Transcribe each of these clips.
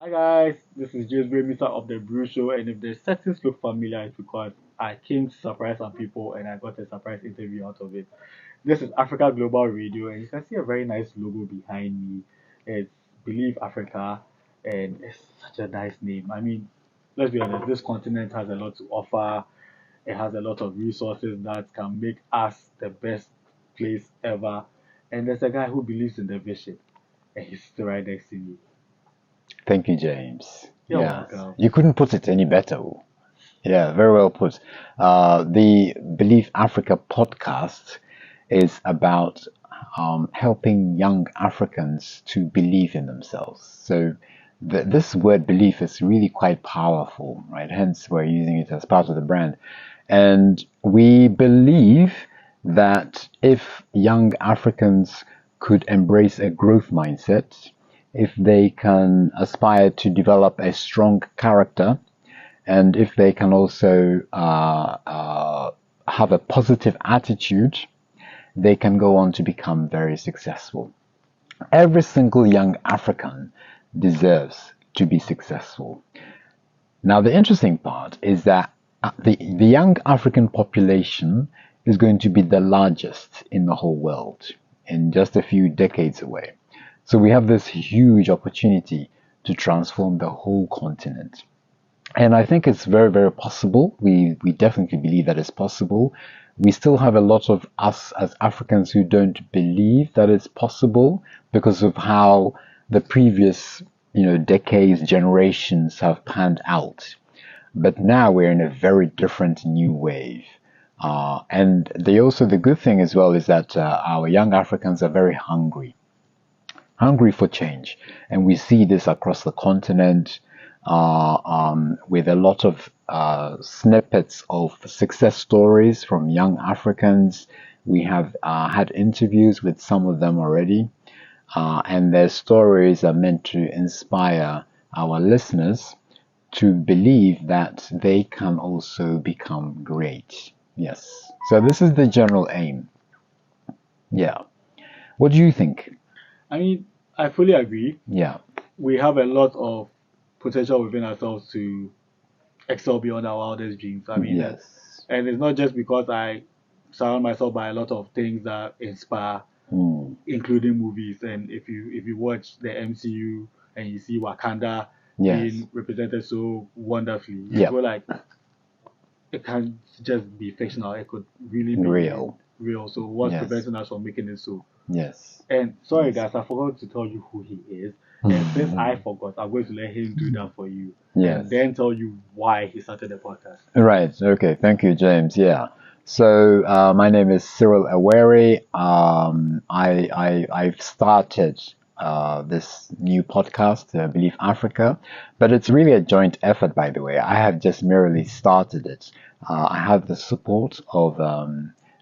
Hi guys, this is Brew Amissah of the Brew Show, and if the settings look familiar, it's because I came to surprise some people and I got a surprise interview out of it. This is Africa Global Radio, and you can see a very nice logo behind me. It's Believe Africa, and it's such a nice name. I mean, let's be honest, this continent has a lot to offer. It has a lot of resources that can make us the best place ever. And there's a guy who believes in the vision, and he's still right next to me. Thank you, James. You're Yeah, welcome. you couldn't put it any better. Yeah, very well put. The Believe Africa podcast is about helping young Africans to believe in themselves. So this word belief is really quite powerful, right? Hence, we're using it as part of the brand. And we believe that if young Africans could embrace a growth mindset, if they can aspire to develop a strong character, and if they can also have a positive attitude, they can go on to become very successful. Every single young African deserves to be successful. Now, the interesting part is that the young African population is going to be the largest in the whole world in just a few decades away. So we have this huge opportunity to transform the whole continent. And I think it's very, very possible. We definitely believe that it's possible. We still have a lot of us as Africans who don't believe that it's possible because of how the previous, decades, generations have panned out. But now we're in a very different new wave. And the good thing as well is that our young Africans are very hungry for change. And we see this across the continent with a lot of snippets of success stories from young Africans. We have had interviews with some of them already, and their stories are meant to inspire our listeners to believe that they can also become great. Yes. So this is the general aim. Yeah. What do you think? I mean, I fully agree. Yeah. We have a lot of potential within ourselves to excel beyond our wildest dreams. I mean, Yes. and it's not just because I surround myself by a lot of things that inspire, including movies. And if you watch the MCU and you see Wakanda Yes. being represented so wonderfully, you Yep. feel like it can't just be fictional. It could really be Real. real. So what's Yes. preventing us from making it so? Yes. And sorry, Yes. guys, I forgot to tell you who he is. And since I forgot, I'm going to let him do that for you. Yes. And then tell you why he started the podcast. Right. Okay. Thank you, James. Yeah. So my name is Cyril Awere. I've started this new podcast, Believe Africa, but it's really a joint effort, by the way. I have just merely started it. I have the support of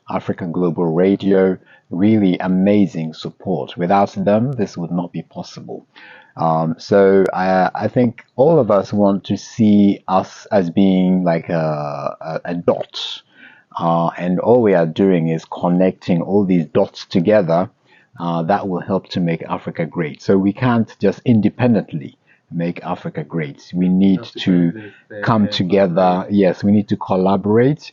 Africa Global Radio, really amazing support. Without them, this would not be possible. So I think all of us want to see us as being like a dot. And all we are doing is connecting all these dots together. That will help to make Africa great. So we can't just independently make Africa great. We need to come together. Yes, we need to collaborate.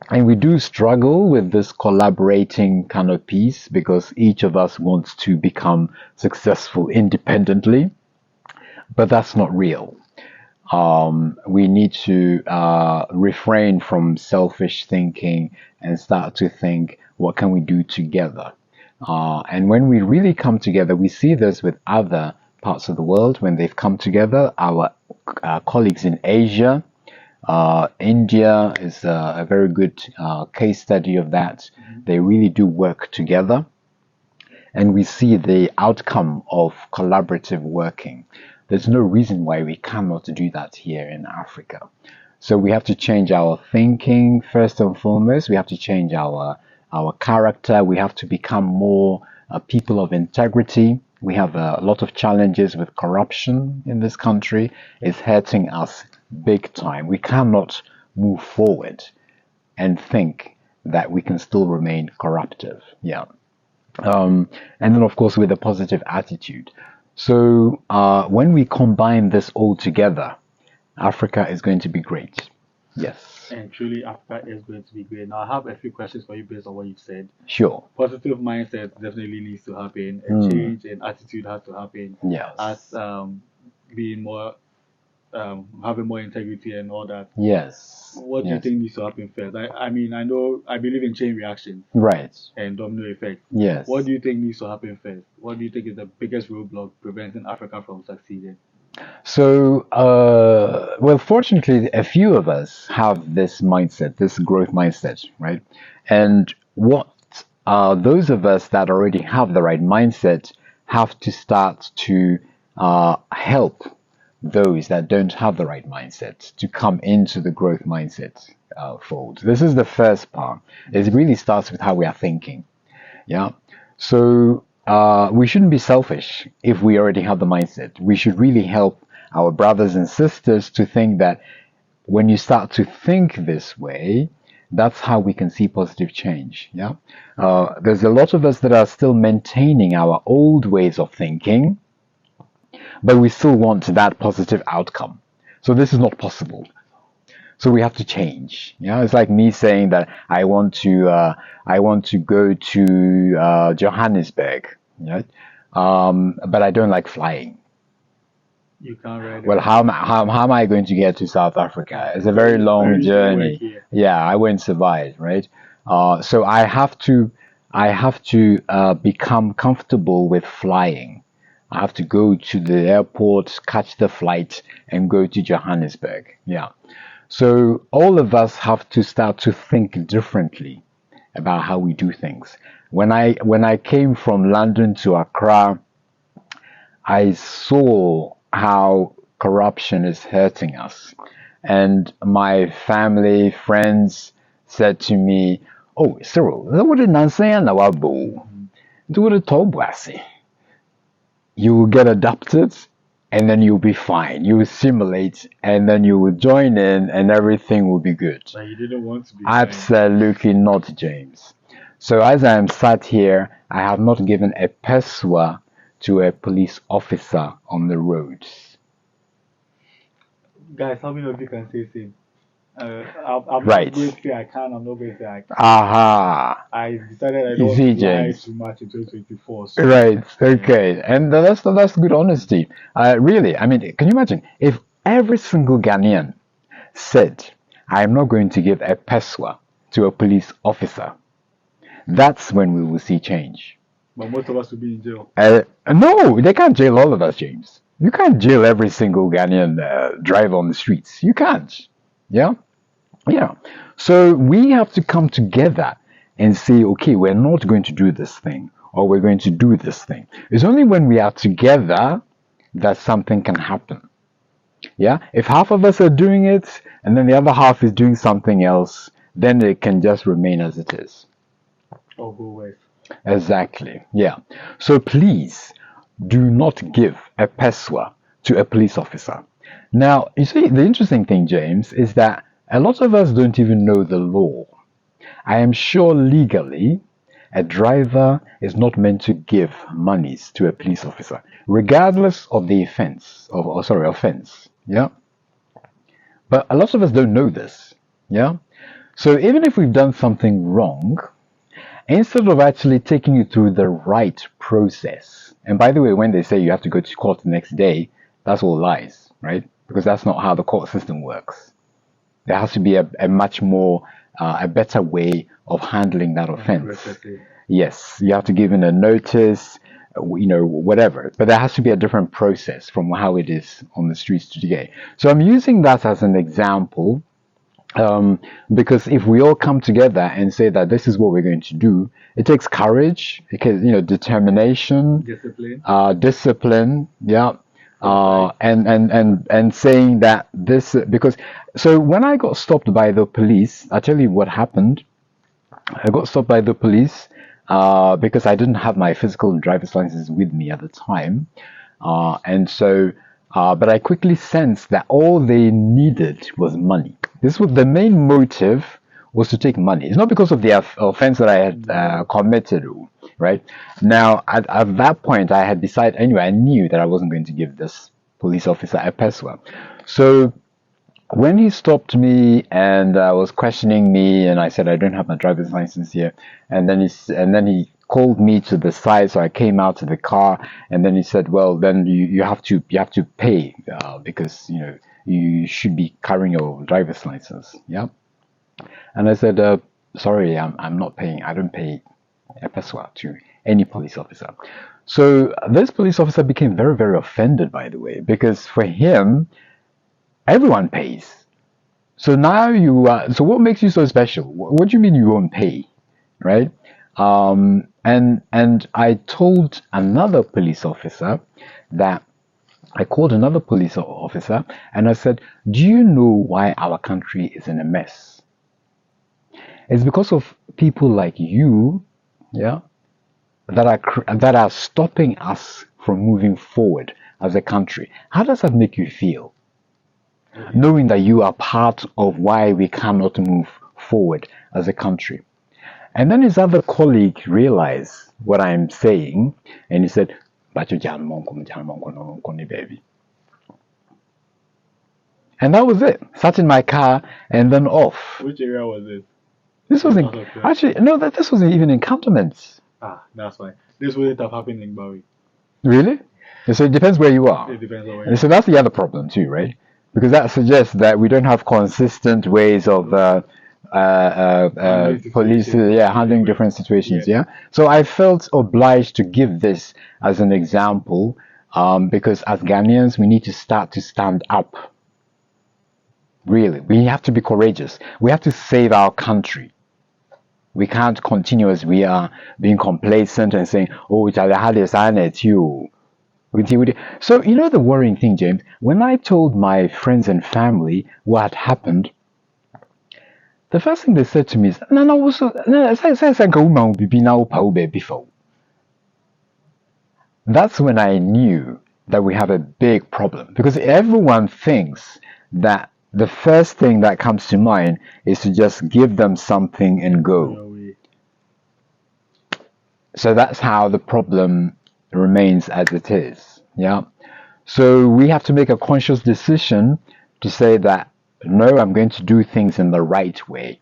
And we do struggle with this collaborating kind of piece because each of us wants to become successful independently, but that's not real. We need to refrain from selfish thinking and start to think, what can we do together? And when we really come together, we see this with other parts of the world when they've come together. Our colleagues in Asia, India is a very good case study of that. They really do work together, and we see the outcome of collaborative working. There's no reason why we cannot do that here in Africa. So we have to change our thinking first and foremost. We have to change our character. We have to become more people of integrity. We have a lot of challenges with corruption in this country. It's hurting us big time. We cannot move forward and think that we can still remain corruptive. Yeah. And then, of course, with a positive attitude. So when we combine this all together, Africa is going to be great. Yes. And truly, Africa is going to be great. Now, I have a few questions for you based on what you've said. Sure. Positive mindset definitely needs to happen. A change in attitude has to happen. Yes. As being more, having more integrity and all that. Yes. What do you think needs to happen first? I mean, I believe in chain reactions Right. and domino effect. Yes. What do you think needs to happen first? What do you think is the biggest roadblock preventing Africa from succeeding? So, well, fortunately, a few of us have this mindset, this growth mindset, right? And what those of us that already have the right mindset have to start to help those that don't have the right mindset to come into the growth mindset fold. This is the first part. It really starts with how we are thinking. Yeah. So we shouldn't be selfish if we already have the mindset. We should really help our brothers and sisters to think that when you start to think this way, that's how we can see positive change. Yeah. There's a lot of us that are still maintaining our old ways of thinking, but we still want that positive outcome. So this is not possible. So we have to change. Yeah, it's like me saying that I want to go to Johannesburg, right? But I don't like flying. You can't ride Well, it. how am I going to get to South Africa? It's a very long Very journey. here. Yeah, I won't survive, right? So I have to become comfortable with flying. I have to go to the airport, catch the flight, and go to Johannesburg. Yeah. So all of us have to start to think differently about how we do things. When I came from London to Accra, I saw how corruption is hurting us. And my family, friends said to me, "Oh, Cyril, that would you will get adopted and then you'll be fine. You will simulate and then you will join in and everything will be good." But you didn't want to be Absolutely not, James. So as I am sat here, I have not given a peswa to a police officer on the roads. Guys, how many of you can say same? I'm Right. not going to say I can. I'm not going to say I can. Aha. I decided I You don't see, want to lie James. too much in 2024. So Right. Okay. And that's good honesty. Really, I mean, can you imagine if every single Ghanaian said, "I am not going to give a peswa to a police officer"? That's when we will see change. But most of us will be in jail. No, they can't jail all of us, James. You can't jail every single Ghanaian driver on the streets. You can't. Yeah? Yeah. So we have to come together and say, okay, we're not going to do this thing, or we're going to do this thing. It's only when we are together that something can happen. Yeah? If half of us are doing it, and then the other half is doing something else, then it can just remain as it is. Or who was? Exactly. Yeah. So please do not give a peswa to a police officer. Now, you see, the interesting thing, James, is that a lot of us don't even know the law. I am sure legally, a driver is not meant to give monies to a police officer, regardless of the offense. Yeah. But a lot of us don't know this. Yeah. So even if we've done something wrong, instead of actually taking you through the right process, and by the way, when they say you have to go to court the next day, that's all lies, right? Because that's not how the court system works. There has to be a much more, a better way of handling that offense. Yes, you have to give in a notice, whatever. But there has to be a different process from how it is on the streets today. So I'm using that as an example. Because if we all come together and say that this is what we're going to do, it takes courage, because determination, discipline, yeah, and saying that this, because so when I got stopped by the police, I tell you what happened. I got stopped by the police because I didn't have my physical driver's license with me at the time, and so. But I quickly sensed that all they needed was money. This was the main motive was to take money. It's not because of the offense that I had committed, right? Now, at that point, I had decided, anyway, I knew that I wasn't going to give this police officer a peswa. So when he stopped me and was questioning me, and I said I don't have my driver's license here, and then he called me to the side, so I came out to the car, and then he said, well, then you have to pay because you should be carrying your driver's license, yeah. And I said, sorry, I'm not paying. I don't pay a peswa to any police officer. So this police officer became very, very offended, by the way, because for him, everyone pays. So now so what makes you so special? What do you mean you won't pay, right? And I told another police officer that I called another police officer and I said, do you know why our country is in a mess? It's because of people like you, yeah, that are stopping us from moving forward as a country. How does that make you feel? Knowing that you are part of why we cannot move forward as a country. And then his other colleague realized what I'm saying, and he said, baby. And that was it. Sat in my car and then off. Which area was it? This wasn't actually no. This wasn't even in cantonments. Ah, that's fine. This wouldn't have happened in Bowie. Really? So it depends where you are. It depends on where. And so that's the other problem too, right? Because that suggests that we don't have consistent ways of police, handling different situations. Yeah. So I felt obliged to give this as an example, because as Ghanaians we need to start to stand up. Really, we have to be courageous. We have to save our country. We can't continue as we are being complacent and saying, "Oh, it's you." So you know the worrying thing, James. When I told my friends and family what had happened, the first thing they said to me is, That's when I knew that we have a big problem, because everyone thinks that the first thing that comes to mind is to just give them something and go. So that's how the problem remains as it is. Yeah. So we have to make a conscious decision to say that, no, I'm going to do things in the right way.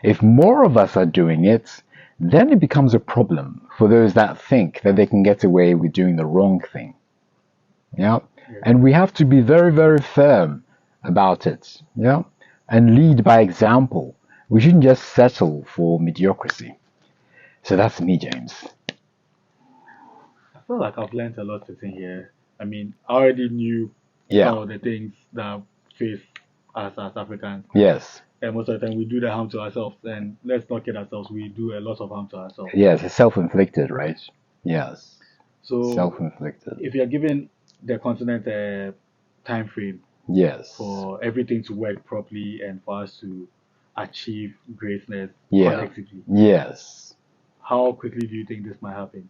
If more of us are doing it, then it becomes a problem for those that think that they can get away with doing the wrong thing. Yeah. And we have to be very, very firm about it. Yeah. And lead by example. We shouldn't just settle for mediocrity. So that's me, James. I feel like I've learned a lot sitting here. I mean, I already knew some of the things that face us as Africans. Yes. And most of the time we do the harm to ourselves. And let's not kid ourselves, we do a lot of harm to ourselves. Yes, it's self-inflicted, right? Yes. So self-inflicted. If you're given the continent a time frame, yes, for everything to work properly and for us to achieve greatness collectively, yes, how quickly do you think this might happen?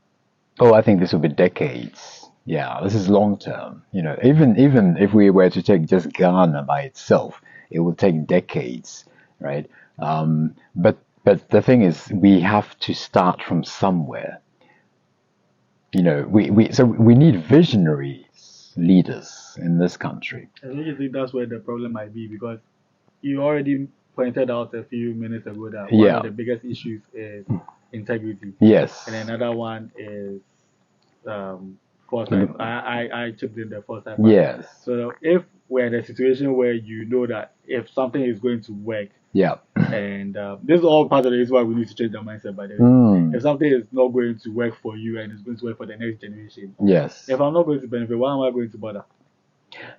Oh, I think this will be decades. Yeah, this is long term. Even if we were to take just Ghana by itself, it will take decades, right? But the thing is, we have to start from somewhere. We need visionary leaders in this country. I really think that's where the problem might be, because you already pointed out a few minutes ago that one of the biggest issues is integrity. Yes. And another one is foresight. I chipped in the foresight part. Yes. So if we're in a situation where you know that if something is going to work, and this is all part of the reason why we need to change our mindset, by the way. If something is not going to work for you and it's going to work for the next generation, if I'm not going to benefit, why am I going to bother?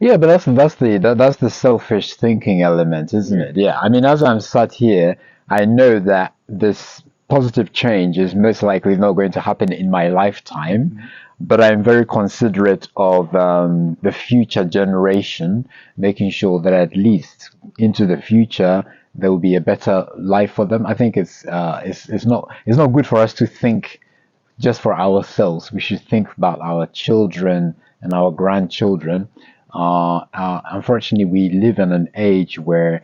Yeah, but that's the selfish thinking element, isn't it? Yeah. I mean, as I'm sat here, I know that this positive change is most likely not going to happen in my lifetime, but I'm very considerate of the future generation, making sure that at least into the future there will be a better life for them. I think it's not good for us to think just for ourselves. We should think about our children and our grandchildren. Unfortunately, we live in an age where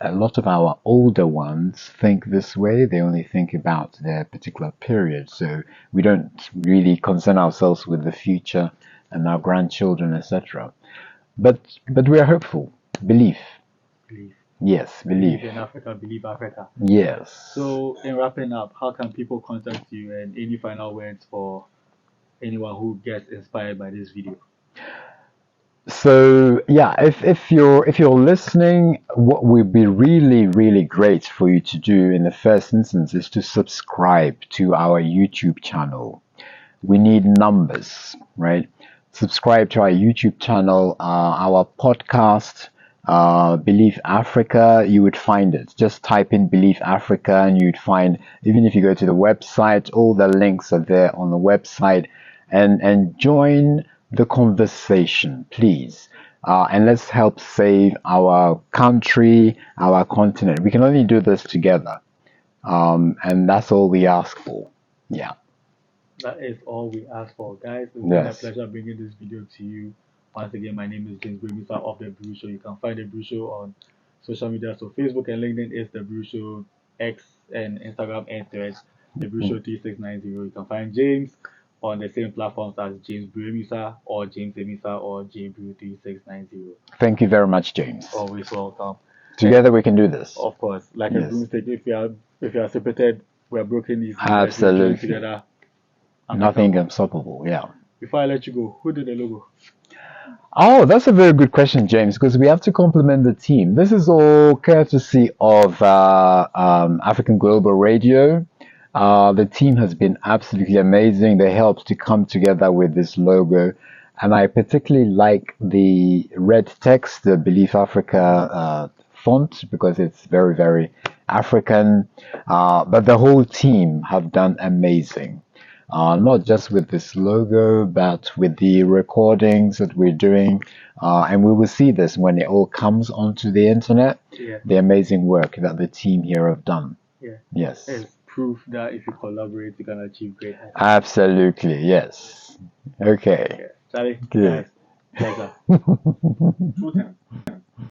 a lot of our older ones think this way. They only think about their particular period. So we don't really concern ourselves with the future and our grandchildren, etc. But we are hopeful. Believe. Believe. Yes, believe. Believe in Africa, believe Africa. Yes. So, in wrapping up, how can people contact you, and any final words for anyone who gets inspired by this video? So yeah, if you're listening, what would be really, really great for you to do in the first instance is to subscribe to our YouTube channel. We need numbers, right? Subscribe to our YouTube channel, our podcast, Believe Africa. You would find it. Just type in Believe Africa, and you'd find. Even if you go to the website, all the links are there on the website, and join the conversation, please. And let's help save our country, our continent. We can only do this together, and that's all we ask for. Yeah. That is all we ask for, guys. It's been a Yes. pleasure bringing this video to you. Once again, my name is James Brew Amissah of the Brew Show. You can find the Brew Show on social media. So Facebook and LinkedIn is the Brew Show, X and Instagram and Threads, the Brew Show 3690. You can find James on the same platforms as James Brew Amissah or James Amissah or JBrew 3690. Thank you very much, James. Always welcome. Together we can do this. Of course, like a Yes. broomstick, if you are separated, we are broken easily. Absolutely. But if we join together, Nothing unstoppable. Yeah. Before I let you go, who did the logo? Oh, that's a very good question, James, because we have to compliment the team. This is all courtesy of African Global Radio. The team has been absolutely amazing. They helped to come together with this logo. And I particularly like the red text, the Believe Africa font, because it's very, very African. But the whole team have done amazing. Not just with this logo, but with the recordings that we're doing. And we will see this when it all comes onto the internet, Yeah. the amazing work that the team here have done. Yeah. Yes. It's proof that if you collaborate, you can achieve great heights. Absolutely, yes. Okay. Yeah. Charlie, Good. guys, pleasure. Full time.